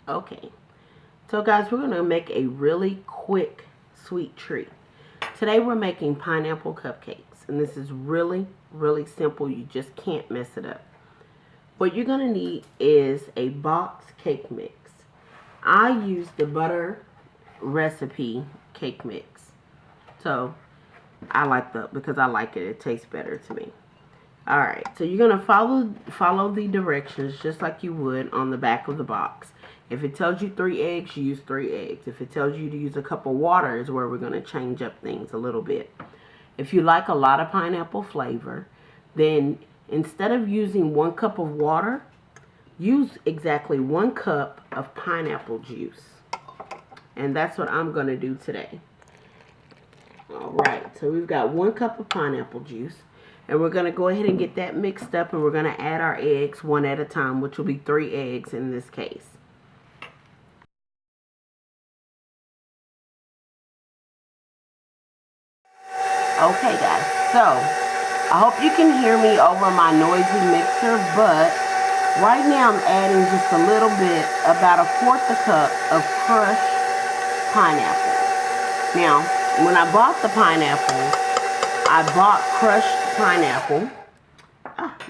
Okay, so guys, we're going to make a really quick sweet treat. Today we're making pineapple cupcakes, and this is really, really simple. You just can't mess it up. What you're going to need is a box cake mix. I use the butter recipe cake mix. So I like that because I like it. It tastes better to me. Alright, so you're going to follow the directions just like you would on the back of the box. If it tells you 3 eggs, you use 3 eggs. If it tells you to use a cup of water is where we're going to change up things a little bit. If you like a lot of pineapple flavor, then instead of using 1 cup of water, use exactly 1 cup of pineapple juice. And that's what I'm going to do today. Alright, so we've got 1 cup of pineapple juice. And we're going to go ahead and get that mixed up, and we're going to add our eggs one at a time, which will be 3 eggs in this case. Okay guys, so I hope you can hear me over my noisy mixer, but right now I'm adding just a little bit, about 1/4 cup of crushed pineapple. Now, when I bought the pineapple, I bought crushed pineapple.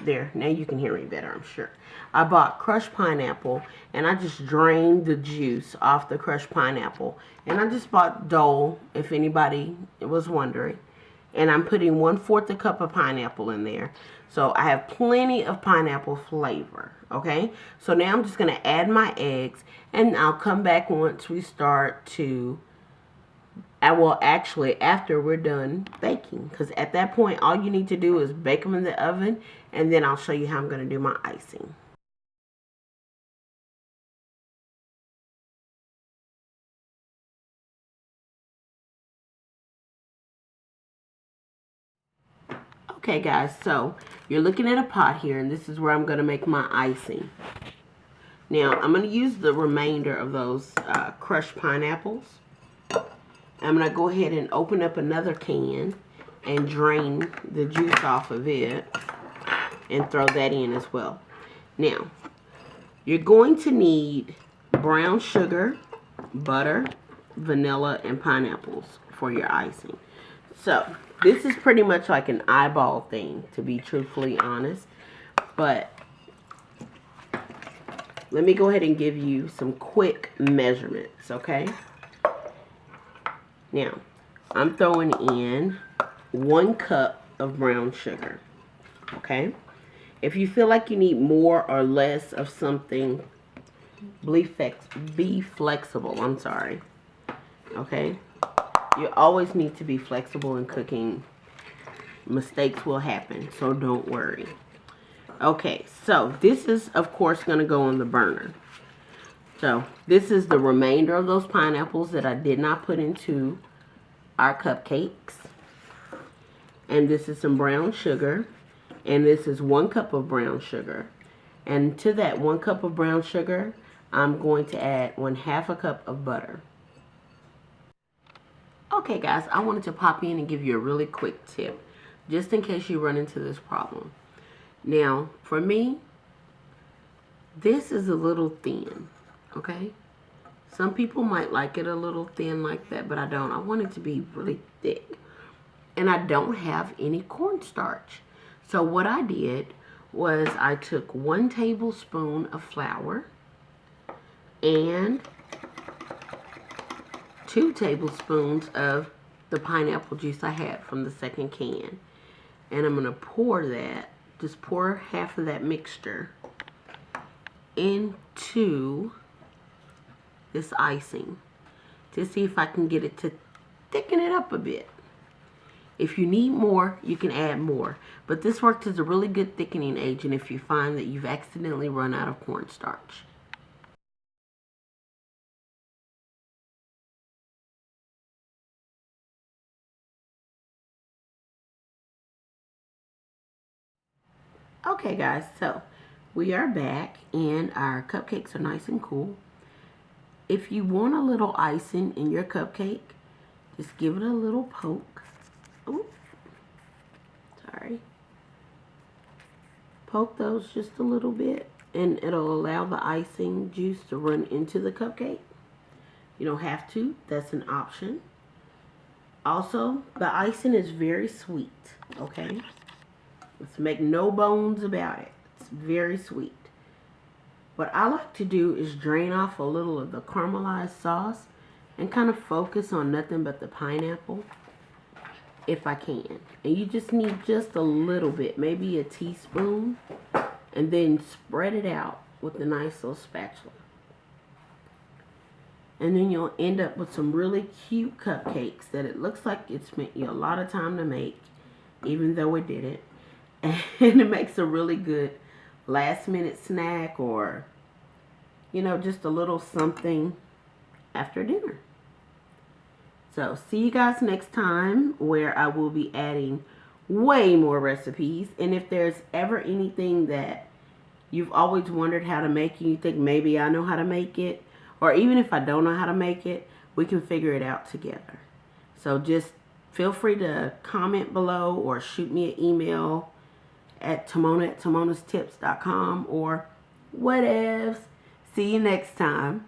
There, now you can hear me better, I'm sure. I bought crushed pineapple, and I just drained the juice off the crushed pineapple. And I just bought Dole, if anybody was wondering. And I'm putting 1/4 cup of pineapple in there. So I have plenty of pineapple flavor, okay? So now I'm just going to add my eggs, and I'll come back once we start to... actually, after we're done baking. Because at that point, all you need to do is bake them in the oven. And then I'll show you how I'm going to do my icing. Okay, guys. So, you're looking at a pot here. And this is where I'm going to make my icing. Now, I'm going to use the remainder of those crushed pineapples. I'm going to go ahead and open up another can and drain the juice off of it and throw that in as well. Now, you're going to need brown sugar, butter, vanilla, and pineapples for your icing. So, this is pretty much like an eyeball thing, to be truthfully honest. But let me go ahead and give you some quick measurements, okay? Now, I'm throwing in 1 cup of brown sugar, okay? If you feel like you need more or less of something, be flexible, I'm sorry, okay? You always need to be flexible in cooking. Mistakes will happen, so don't worry. Okay, so this is, of course, going to go on the burner. So, this is the remainder of those pineapples that I did not put into our cupcakes. And this is some brown sugar. And this is 1 cup of brown sugar. And to that 1 cup of brown sugar, I'm going to add 1/2 cup of butter. Okay, guys, I wanted to pop in and give you a really quick tip, just in case you run into this problem. Now, for me, this is a little thin, okay? Some people might like it a little thin like that, but I don't. I want it to be really thick. And I don't have any cornstarch. So what I did was I took 1 tablespoon of flour and 2 tablespoons of the pineapple juice I had from the second can. And I'm going to pour that, just pour half of that mixture into this icing to see if I can get it to thicken it up a bit. If you need more, you can add more. But this works as a really good thickening agent if you find that you've accidentally run out of cornstarch. Okay, guys, so we are back and our cupcakes are nice and cool. If you want a little icing in your cupcake, just give it a little poke. Ooh, sorry. Poke those just a little bit and it'll allow the icing juice to run into the cupcake. You don't have to, that's an option. Also, the icing is very sweet, okay? Let's make no bones about it. It's very sweet. What I like to do is drain off a little of the caramelized sauce and kind of focus on nothing but the pineapple if I can. And you just need just a little bit, maybe a teaspoon, and then spread it out with a nice little spatula. And then you'll end up with some really cute cupcakes that it looks like it spent you a lot of time to make, even though it didn't. And it makes a really good last minute snack, or, you know, just a little something after dinner. So see you guys next time, where I will be adding way more recipes. And if there's ever anything that you've always wondered how to make and you think maybe I know how to make it, or even if I don't know how to make it, we can figure it out together. So just feel free to comment below or shoot me an email at Timona@timonastips.com or whatevs. See you next time.